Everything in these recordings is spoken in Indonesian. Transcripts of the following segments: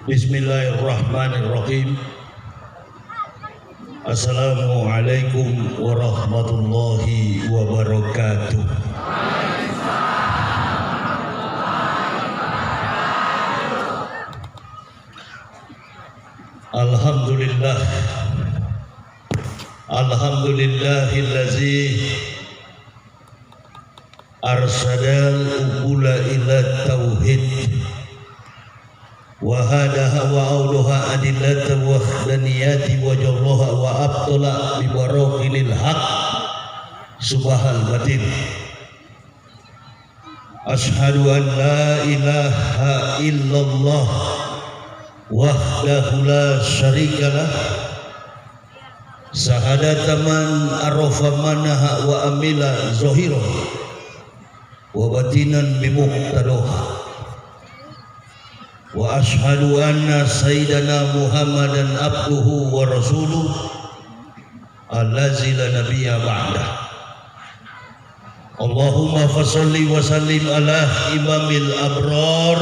Bismillahirrahmanirrahim. Assalamualaikum warahmatullahi wabarakatuh. Alhamdulillah. Alhamdulillahillazi arsadal uqula ila tauhid wa hadaha wa awluha adillata wahdaniyati wa jarraha wa abtala bi barakilil haq subhal batin. Ashhadu an la ilaha illallah wahdahu la syarikalah sahadataman arafa manaha wa amila zahira wa batinan bimuqtadoha. Wa ashhadu anna sayyidana Muhammadan abduhu wa rasuluh allazi la nabiyya ba'dah. Allahumma fasalli wa sallim ala imamil abrar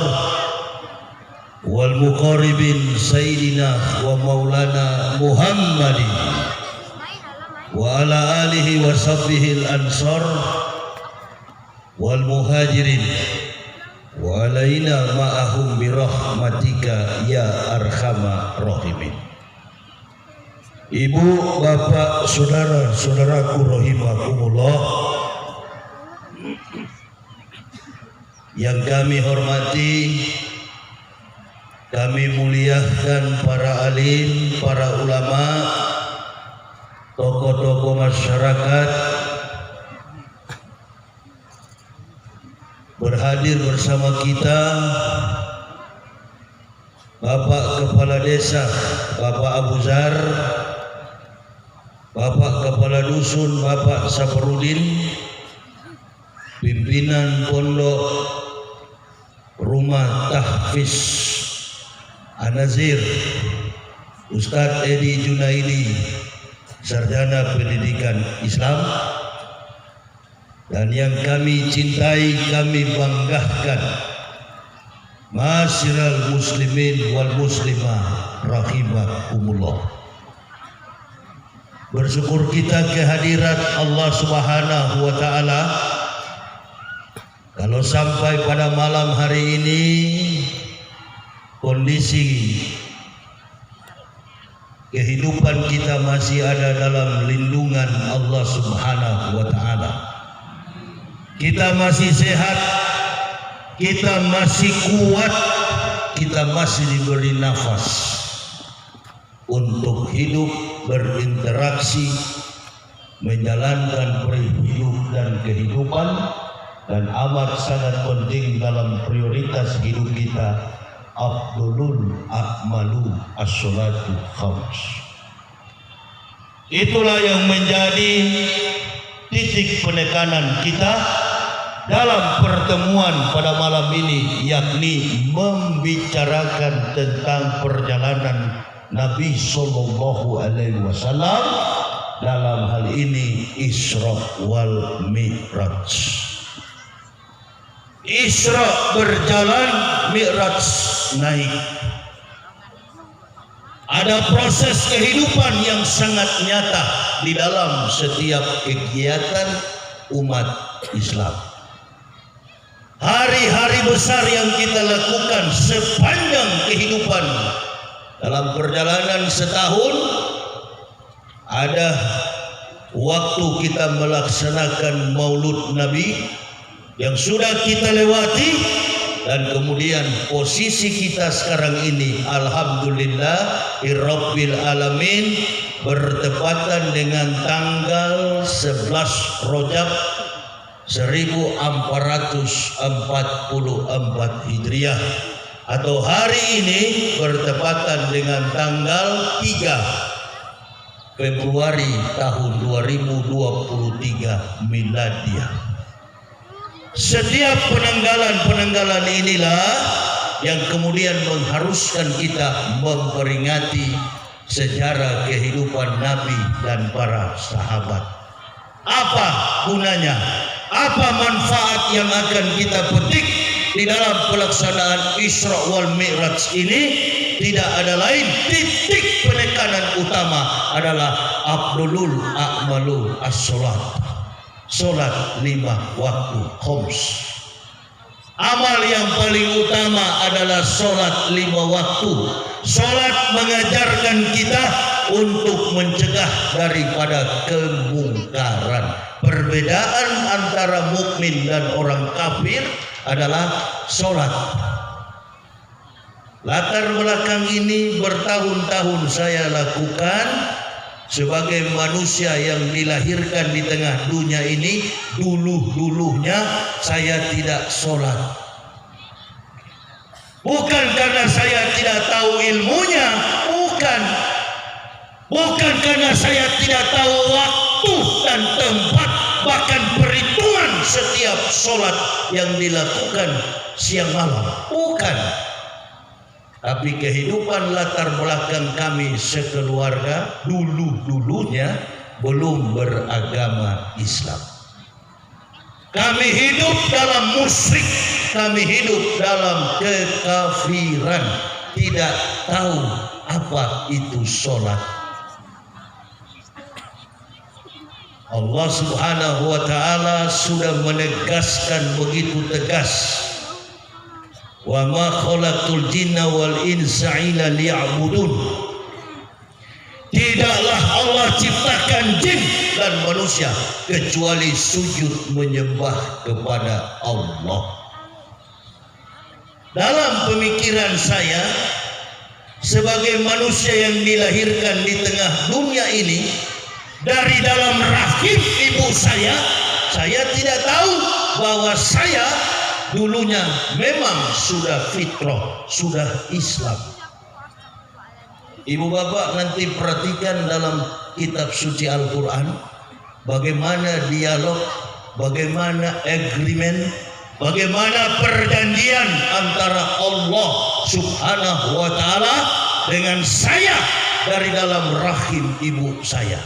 wal muqarribin sayyidina wa maulana Muhammadin wa ala alihi wa sahbihi al ansar wal muhajirin wa alaina ma'ahum birahmatika ya arhamar rahimin. Ibu, bapak, saudara, saudaraku rahimakumullah yang kami hormati, kami muliakan para alim, para ulama, tokoh-tokoh masyarakat, berhadir bersama kita Bapak Kepala Desa, Bapak Abu Zar, Bapak Kepala Dusun, Bapak Safarudin, pimpinan Pondok Rumah Tahfiz An-Nazir, Ustadz Edi Junaidi, Sarjana Pendidikan Islam, dan yang kami cintai, kami banggakan, Masyiral muslimin wal muslimah rahimakumullah. Bersyukur kita kehadirat Allah Subhanahu wa taala. Kalau sampai pada malam hari ini kondisi kehidupan kita masih ada dalam lindungan Allah Subhanahu wa taala. Kita masih sehat, kita masih kuat, kita masih diberi nafas untuk hidup, berinteraksi, menjalankan hidup dan kehidupan, dan amat sangat penting dalam prioritas hidup kita, afdalul a'malu as-salatu khams. Itulah yang menjadi titik penekanan kita dalam pertemuan pada malam ini, yakni membicarakan tentang perjalanan Nabi Sallallahu Alaihi Wasallam, dalam hal ini Isra wal Mi'raj. Isra berjalan, Mi'raj naik. Ada proses kehidupan yang sangat nyata di dalam setiap kegiatan umat Islam. Hari-hari besar yang kita lakukan sepanjang kehidupan dalam perjalanan setahun, ada waktu kita melaksanakan Maulud Nabi yang sudah kita lewati, dan kemudian posisi kita sekarang ini alhamdulillah rabbil alamin bertepatan dengan tanggal 11 Rajab 1444 Hijriah, atau hari ini bertepatan dengan tanggal 3 Februari tahun 2023 Miladiah. Setiap penanggalan inilah yang kemudian mengharuskan kita memperingati sejarah kehidupan Nabi dan para sahabat. Apa gunanya? Apa manfaat yang akan kita petik di dalam pelaksanaan Isra wal Mi'raj ini tidak ada lain, titik penekanan utama adalah afdalul a'malu as-sholat, sholat 5 waktu khums. Amal yang paling utama adalah sholat 5 waktu. Sholat mengajarkan kita untuk mencegah daripada kemungkaran. Perbedaan antara mukmin dan orang kafir adalah sholat. Latar belakang ini bertahun-tahun saya lakukan sebagai manusia yang dilahirkan di tengah dunia ini. Dulunya saya tidak sholat, bukan karena saya tidak tahu ilmunya, bukan karena saya tidak tahu waktu dan tempat, bahkan perhitungan setiap sholat yang dilakukan siang malam, bukan. Tapi kehidupan latar belakang kami sekeluarga dulunya belum beragama Islam. Kami hidup dalam musyrik, kami hidup dalam kekafiran, tidak tahu apa itu sholat. Allah Subhanahu wa ta'ala sudah menegaskan begitu tegas, wa ma khalaqtul jinna wal insa illa liya'budun. Tidaklah Allah ciptakan jin dan manusia kecuali sujud menyembah kepada Allah. Dalam pemikiran saya sebagai manusia yang dilahirkan di tengah dunia ini, dari dalam rahim ibu saya tidak tahu bahwa saya dulunya memang sudah fitrah, sudah Islam. Ibu bapak nanti perhatikan dalam kitab suci Al-Quran bagaimana dialog, bagaimana agreement, bagaimana perjanjian antara Allah Subhanahu wa ta'ala dengan saya dari dalam rahim ibu saya.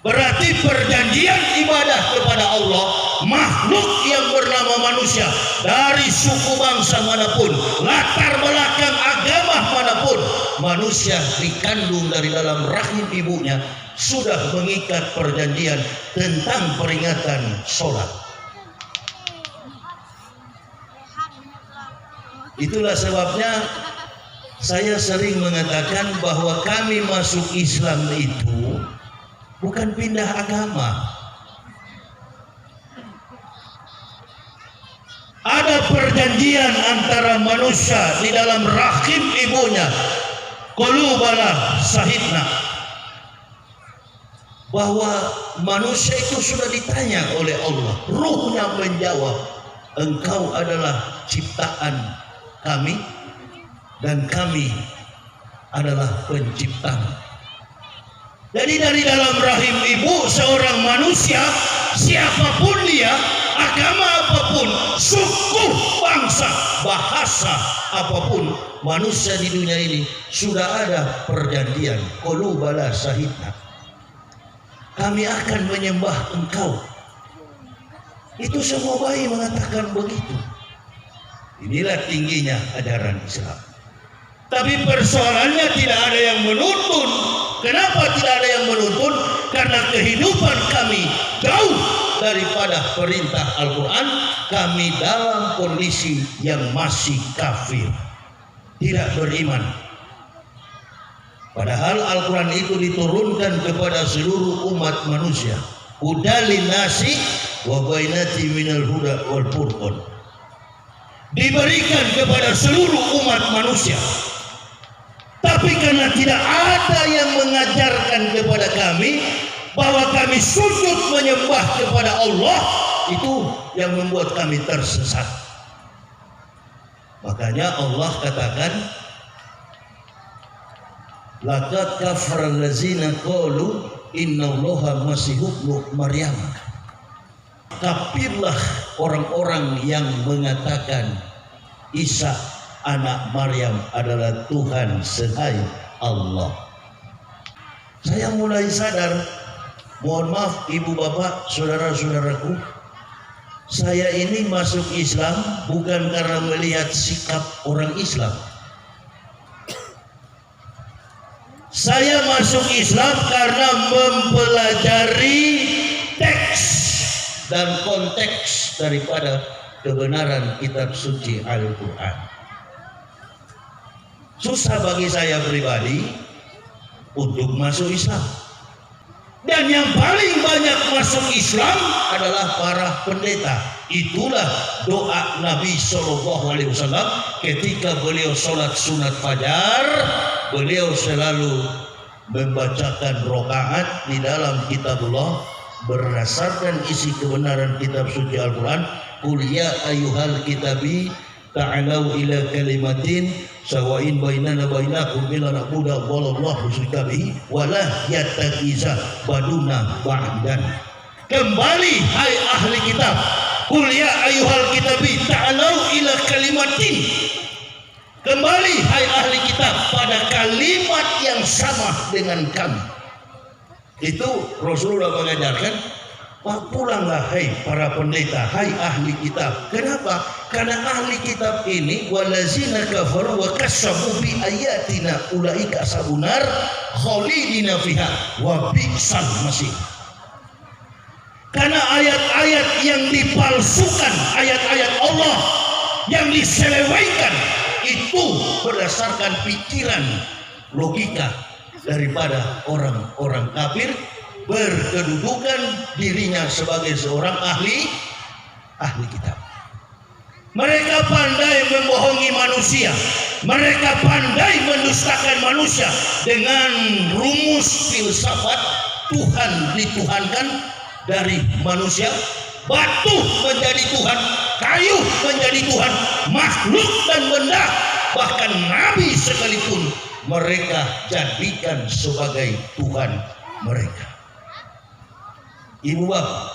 Berarti perjanjian ibadah kepada Allah, makhluk yang bernama manusia, dari suku bangsa manapun, latar belakang agama manapun, manusia dikandung dari dalam rahim ibunya sudah mengikat perjanjian tentang peringatan sholat. Itulah sebabnya saya sering mengatakan bahwa kami masuk Islam itu bukan pindah agama. Ada perjanjian antara manusia di dalam rahim ibunya, qulubana sahidna, bahwa manusia itu sudah ditanya oleh Allah, ruhnya menjawab, engkau adalah ciptaan kami dan kami adalah penciptamu. Jadi dari dalam rahim ibu seorang manusia, siapapun dia, agama apapun, suku, bangsa, bahasa apapun, manusia di dunia ini sudah ada perjanjian, qulubana sahidna, kami akan menyembah engkau. Itu semua bayi mengatakan begitu. Inilah tingginya ajaran Islam. Tapi persoalannya tidak ada yang menuntun. Kenapa tidak ada yang menuntun? Karena kehidupan kami jauh daripada perintah Al-Quran. Kami dalam kondisi yang masih kafir, tidak beriman. Padahal Al-Quran itu diturunkan kepada seluruh umat manusia. Hudalin nasi wa bainati minal huda wal furqan. Diberikan kepada seluruh umat manusia. Tapi karena tidak ada yang mengajarkan kepada kami bahwa kami sujud menyembah kepada Allah, itu yang membuat kami tersesat. Makanya Allah katakan, laqad kafara allazina qalu innallaha masihub ibnu Maryam. Kafirlah orang-orang yang mengatakan Isa anak Maryam adalah Tuhan sehai Allah. Saya mulai sadar, mohon maaf ibu bapak, saudara-saudaraku, Saya ini masuk Islam bukan karena melihat sikap orang Islam. Saya masuk Islam karena mempelajari teks dan konteks daripada kebenaran kitab suci Al-Quran. Susah bagi saya pribadi untuk masuk Islam. Dan yang paling banyak masuk Islam adalah para pendeta. Itulah doa Nabi SAW ketika beliau sholat sunat fajar. Beliau selalu membacakan rokaat di dalam kitabullah berdasarkan isi kebenaran kitab suci Al-Quran. Qul ya ayyuhal kitabi ta'alau ila kalimatin sawain bainana bainakum illa na'budu wallahu syirka bihi wala yattakiza baduna ba'dan. Kembali hai ahli kitab, qul ya ayyuhal kitabi ta'alau ila kalimatin. Kembali hai ahli kitab pada kalimat yang sama dengan kami. Itu Rasulullah mengajarkan. Pulanglah hai para pendeta, hai ahli kitab. Kenapa? Karena ahli kitab ini walazina kafaru wa kassabu bi ayatina ulaika sabunar khalidina fiha wa bi'sal masih. Karena ayat-ayat yang dipalsukan, ayat-ayat Allah yang diselewengkan itu berdasarkan pikiran logika daripada orang-orang kafir, berkedudukan dirinya sebagai seorang ahli kitab. Mereka pandai membohongi manusia, mereka pandai mendustakan manusia dengan rumus filsafat Tuhan dituhankan dari manusia, batu menjadi Tuhan, kayu menjadi Tuhan, makhluk dan benda, bahkan nabi sekalipun mereka jadikan sebagai Tuhan mereka. Ibu bapak,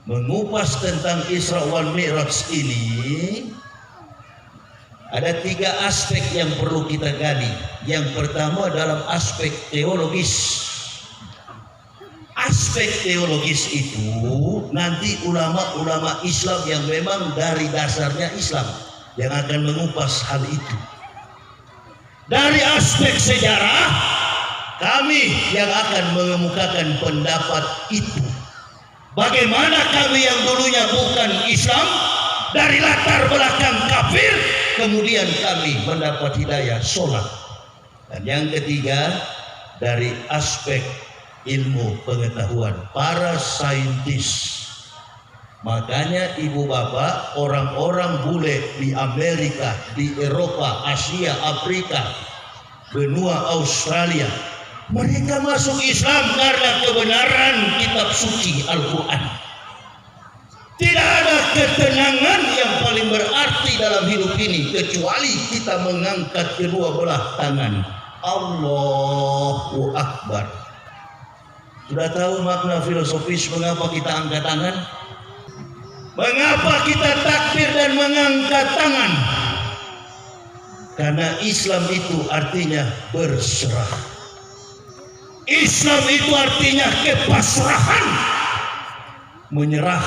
mengupas tentang Isra wal Mi'raj ini ada 3 aspek yang perlu kita gali. Yang pertama dalam aspek teologis. Aspek teologis itu nanti ulama-ulama Islam yang memang dari dasarnya Islam yang akan mengupas hal itu. Dari aspek sejarah, kami yang akan mengemukakan pendapat itu. Bagaimana kami yang dulunya bukan Islam, dari latar belakang kafir, kemudian kami mendapat hidayah sholat. Dan yang ketiga, dari aspek ilmu pengetahuan, para saintis. Makanya ibu bapak, orang-orang bule di Amerika, di Eropa, Asia, Afrika, benua Australia, mereka masuk Islam karena kebenaran kitab suci Al-Quran. Tidak ada ketenangan yang paling berarti dalam hidup ini kecuali kita mengangkat kedua belah tangan. Allahu Akbar. Sudah tahu makna filosofis mengapa kita angkat tangan? Mengapa kita takbir dan mengangkat tangan? Karena Islam itu artinya berserah. Islam itu artinya kepasrahan, menyerah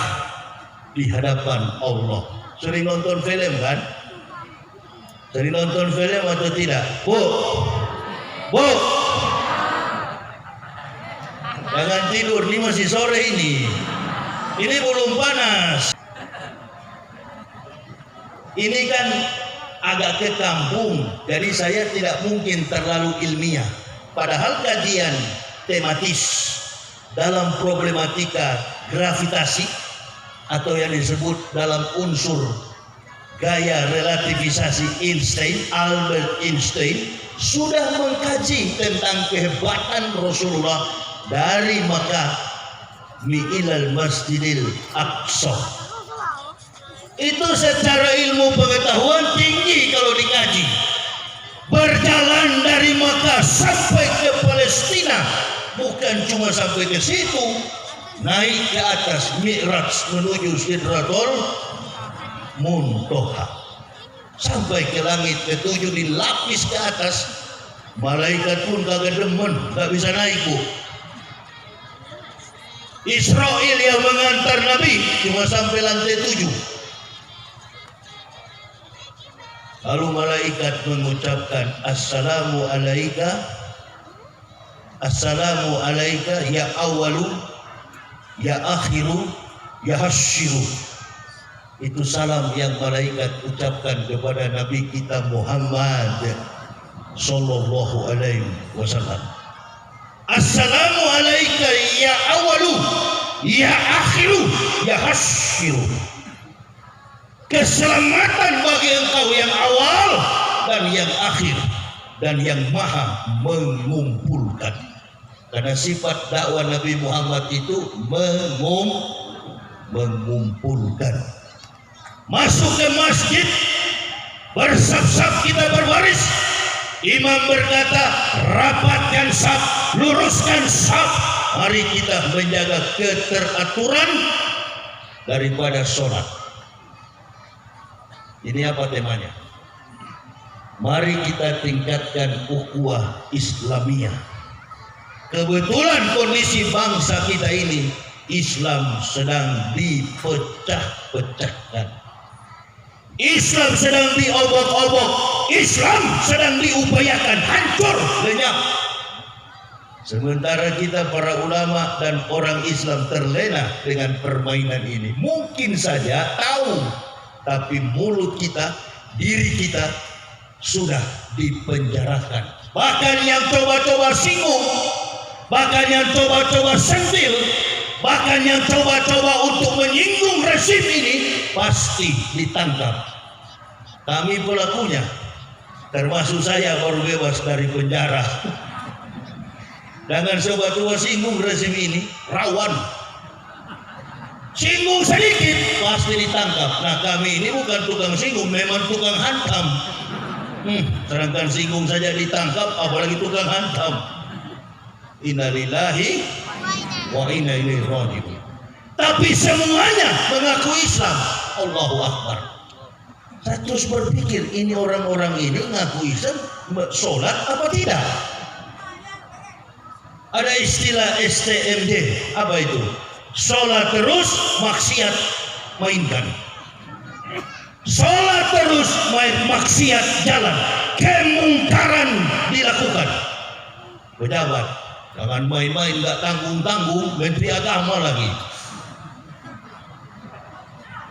di hadapan Allah. Sering nonton film kan? Sering nonton film atau tidak? Bu, jangan tidur, ini masih sore ini belum panas. Ini kan agak ke kampung, jadi saya tidak mungkin terlalu ilmiah. Padahal kajian tematis dalam problematika gravitasi atau yang disebut dalam unsur gaya relativisasi Albert Einstein sudah mengkaji tentang kehebatan Rasulullah dari Makkah ilal Masjidil Aqsa. Itu secara ilmu pengetahuan tinggi kalau dikaji. Berjalan dari Makkah sampai ke Palestina, bukan cuma sampai ke situ, naik ke atas Mi'raj menuju Sidratul Muntaha, sampai ke langit ketujuh, dilapis ke atas. Malaikat pun kagak demen, gak bisa naik bu. Israel yang mengantar Nabi cuma sampai lantai 7. Lalu malaikat mengucapkan assalamu alaika ya awalu ya akhiru ya hasyiru. Itu salam yang malaikat ucapkan kepada Nabi kita Muhammad sallallahu alaihi wasallam. Assalamu alaika ya awalu ya akhiru ya hasyiru. Keselamatan bagi engkau yang awal dan yang akhir dan yang maha mengumpulkan. Karena sifat dakwah Nabi Muhammad itu mengumpulkan. Masuk ke masjid, bersaf-saf kita berbaris. Imam berkata, rapatkan saf, luruskan saf. Mari kita menjaga keteraturan daripada sholat. Ini apa temanya? Mari kita tingkatkan ukhuwah Islamiyah. Kebetulan kondisi bangsa kita ini, Islam sedang dipecah-pecahkan. Islam sedang diobok-obok. Islam sedang diupayakan hancur, lenyap. Sementara kita para ulama dan orang Islam terlena dengan permainan ini. Mungkin saja tahu, tapi mulut kita, diri kita sudah dipenjarakan. Bahkan yang coba-coba singgung, bahkan yang coba-coba sentil, bahkan yang coba-coba untuk menyinggung rezim ini pasti ditangkap. Kami pelakunya, termasuk saya baru bebas dari penjara. Jangan coba-coba singgung rezim ini, rawan. Singgung sedikit pasti ditangkap. Nah, kami ini bukan tukang singgung, memang tukang hantam. Sedangkan singgung saja ditangkap, apalagi tukang hantam. Innalillahi wa inna ilaihi raji'un. Tapi semuanya mengaku Islam. Allahu Akbar. Saya terus berpikir, ini orang-orang ini ngaku Islam, sholat apa tidak? Ada istilah STMD, apa itu? Sholat terus, maksiat mainkan. Sholat terus, maksiat jalan. Kemungkaran dilakukan. Pejabat, jangan main-main, gak tanggung-tanggung. Menteri Agama lagi.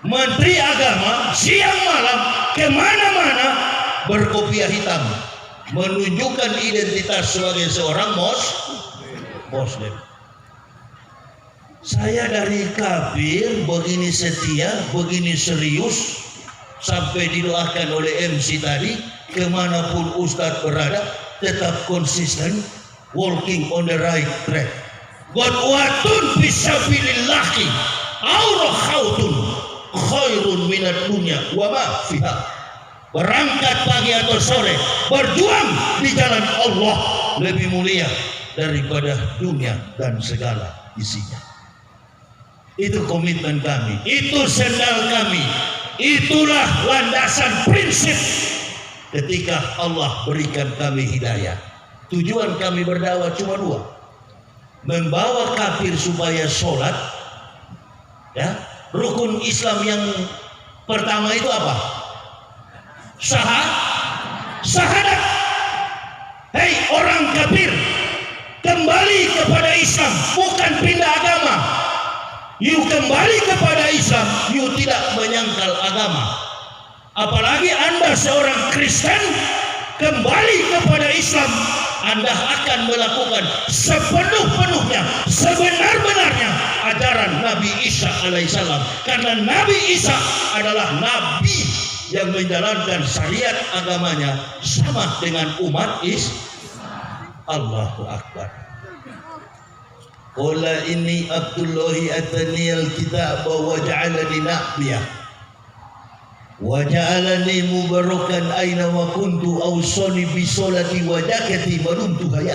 Menteri Agama siang malam kemana-mana berkopiah hitam, menunjukkan identitas sebagai seorang Muslim. Saya dari kafir begini setia, begini serius, sampai didoakan oleh MC tadi, kemanapun Ustadz berada tetap konsisten, walking on the right track. Qudwatun fisabilillahi aurahautun khairun minat dunya wa ma fiha. Berangkat pagi atau sore, berjuang di jalan Allah lebih mulia daripada dunia dan segala isinya. Itu komitmen kami, itu sendal kami, itulah landasan prinsip ketika Allah berikan kami hidayah. Tujuan kami berdakwah cuma dua: membawa kafir supaya sholat, ya. Rukun Islam yang pertama itu apa? Syahadat. Hei orang kafir, kembali kepada Islam, bukan pindah agama. You kembali kepada Islam, you tidak menyangkal agama. Apalagi Anda seorang Kristen, kembali kepada Islam, Anda akan melakukan sepenuh-penuhnya, sebenar-benarnya ajaran Nabi Isa alaihissalam. Karena Nabi Isa adalah Nabi yang menjalankan syariat agamanya sama dengan umat Islam. Allahu Akbar. Qala inni Abdullahi ataniyal kitab wa ja'alani nabiyya wa ja'alani mubarakan aina wa kuntu awsani bi sholati wa zakati wa dumtu haya.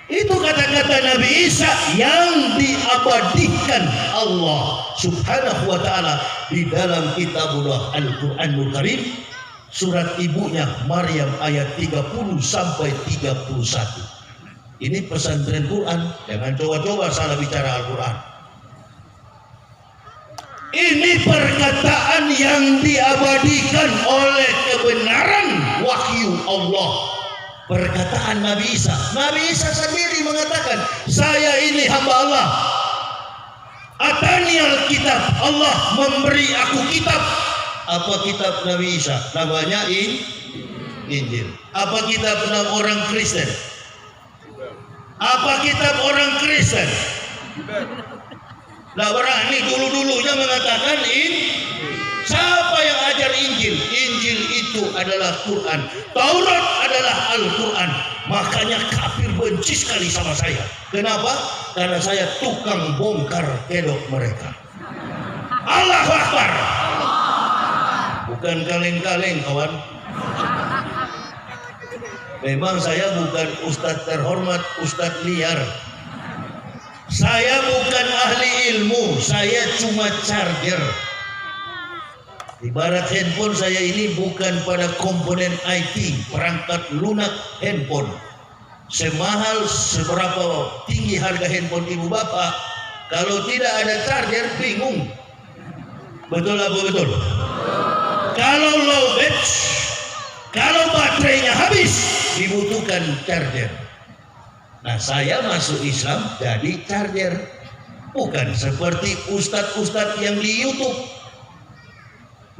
Itu kata-kata Nabi Isa yang diabadikan Allah Subhanahu wa taala di dalam kitabullah Al-Qur'anul Karim, surat ibunya Maryam ayat 30 sampai 31. Ini pesantren Quran, jangan coba-coba salah bicara Al-Quran. Ini perkataan yang diabadikan oleh kebenaran wahyu Allah. Perkataan Nabi Isa. Nabi Isa sendiri mengatakan, saya ini hamba Allah. Atani al-kitab, Allah memberi aku kitab. Apa kitab Nabi Isa? Namanya Injil. Apa kitab orang Kristen? Apa kitab orang Kristen? Nah, berani dulu-dulunya mengatakan siapa yang ajar Injil? Injil itu adalah Quran. Taurat adalah Al-Quran. Makanya kafir benci sekali sama saya. Kenapa? Karena saya tukang bongkar kedok mereka. Allahu Akbar. Bukan kaleng-kaleng, kawan. Memang saya bukan ustadz terhormat, ustadz liar. Saya bukan ahli ilmu, saya cuma charger. Ibarat handphone saya ini bukan pada komponen IT, perangkat lunak handphone. Semahal seberapa tinggi harga handphone ibu bapak, kalau tidak ada charger bingung. Betul apa betul? Kalau low battery, kalau baterainya habis, dibutuhkan charger. Nah, saya masuk Islam jadi charger, bukan seperti ustadz-ustadz yang di YouTube.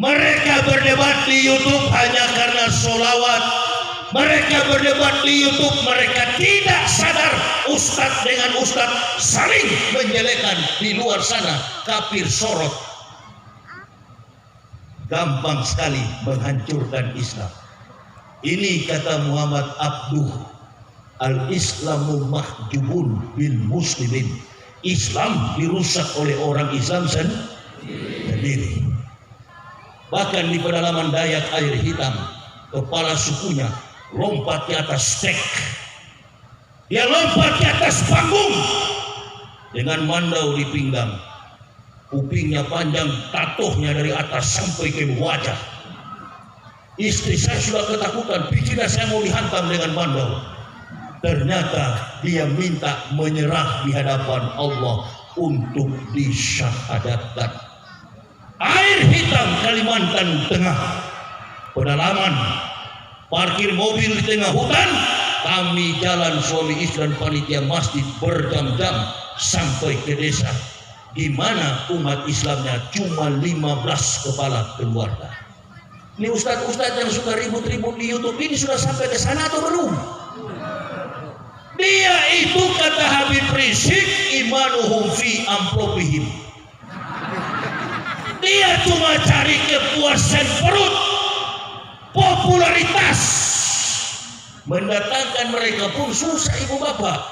Mereka berdebat di YouTube hanya karena sholawat. Mereka berdebat di YouTube, mereka tidak sadar ustadz dengan ustadz saling menjelekan di luar sana, kafir sorot. Gampang sekali menghancurkan Islam. Ini kata Muhammad Abduh, al-Islamu mahjubun bil muslimin. Islam dirusak oleh orang Islam sendiri. Bahkan di pedalaman Dayak Air Hitam, kepala sukunya lompat di atas stek. Dia lompat di atas panggung dengan mandau di pinggang. Kupingnya panjang, tatohnya dari atas sampai ke wajah. Istri saya sudah ketakutan, pikirnya saya mau dihantam dengan mandau. Ternyata dia minta menyerah di hadapan Allah untuk disyahadatkan. Air Hitam, Kalimantan Tengah, pedalaman, parkir mobil di tengah hutan. Kami jalan suami istri dan panitia masjid berjam-jam sampai ke desa, di mana umat Islamnya cuma 15 kepala keluarga. Ini ustadz-ustadz yang suka ribut-ribut di YouTube ini sudah sampai ke sana atau belum? Dia itu kata Habib Rizik, imanuhum fi amplopihim. Dia cuma cari kepuasan perut, popularitas. Mendatangkan mereka pun susah ibu bapak.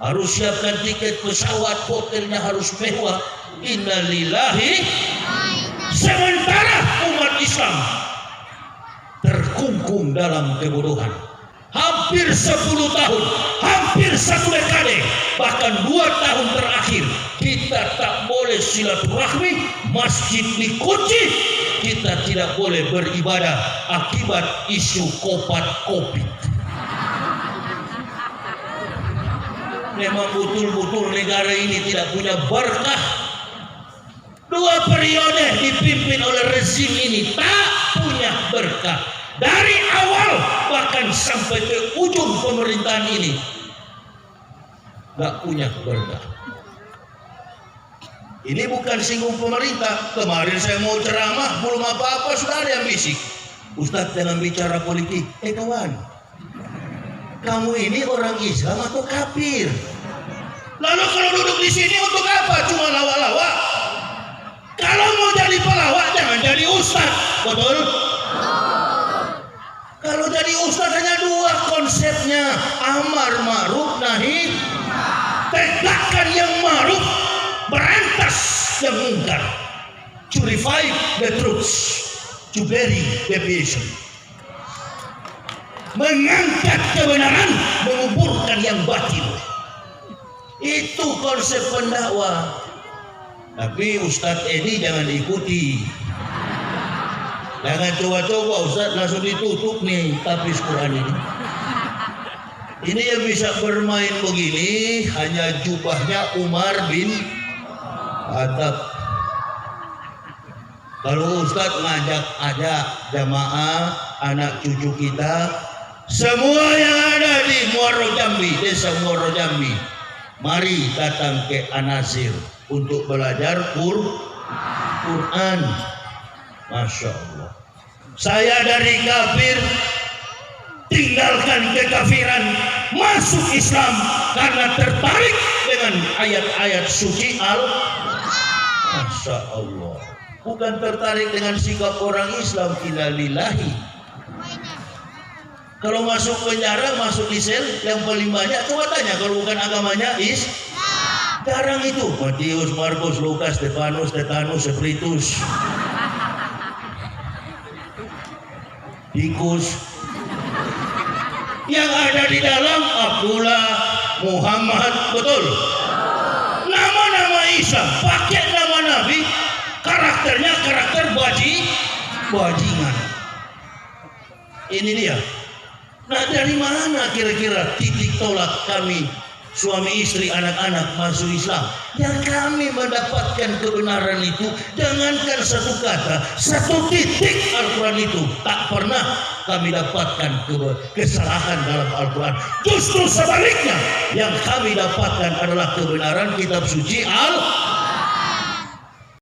Harus siapkan tiket pesawat, hotelnya harus mewah. Innalillahi. Sementara umat Islam terkungkung dalam kebodohan. Hampir 10 tahun, hampir 1 dekade, bahkan 2 tahun terakhir kita tak boleh silaturahmi, masjid dikunci, kita tidak boleh beribadah akibat isu Covid. Memang betul-betul negara ini tidak punya berkah. 2 periode dipimpin oleh rezim ini tak punya berkah. Dari awal bahkan sampai ke ujung pemerintahan ini gak punya berkah. Ini bukan singgung pemerintah. Kemarin saya mau ceramah, belum apa-apa sudah ada yang bisik, Ustadz jangan bicara politik. Kawan, kamu ini orang Islam atau kafir? Lalu kalau duduk di sini untuk apa? Cuma lawa-lawa. Kalau mau jadi pelawak jangan jadi ustadz, betul? Kalau jadi ustadz hanya 2 konsepnya, amar ma'ruf nahi. Tegakkan yang ma'ruf, berantas yang mungkar. To revive the truth, to bury deviation. Mengangkat kebenaran, menguburkan yang batil. Itu konsep pendakwah. Tapi Ustadz Edi jangan diikuti. Jangan coba-coba Ustadz langsung ditutup nih tapis Quran ini. Ini yang bisa bermain begini hanya jubahnya Umar bin Khattab. Kalau Ustadz ngajak ada jamaah anak cucu kita, semua yang ada di Muaro Jambi, desa Muaro Jambi, mari datang ke An-Nasir untuk belajar Quran. Masya Allah. Saya dari kafir tinggalkan kekafiran, masuk Islam karena tertarik dengan ayat-ayat suci Masya Allah. Bukan tertarik dengan sikap orang Islam. Innalillahi. Kalau masuk penjara, masuk di sel yang paling banyak, coba tanya kalau bukan agamanya jarang itu. Matius, Markus, Lukas, Stefanus, Tetanus, Sefritus, Tikus. Yang ada di dalam Abdullah, Muhammad, betul. Nama-nama Islam, pakai nama Nabi, karakternya karakter bajingan. Ini dia. Nah, dari mana kira-kira titik tolak kami suami istri anak-anak masuk Islam? Dan kami mendapatkan kebenaran itu, jangankan satu kata, satu titik Al-Quran itu tak pernah kami dapatkan kesalahan dalam Al-Quran. Justru sebaliknya, yang kami dapatkan adalah kebenaran kitab suci Al-Quran.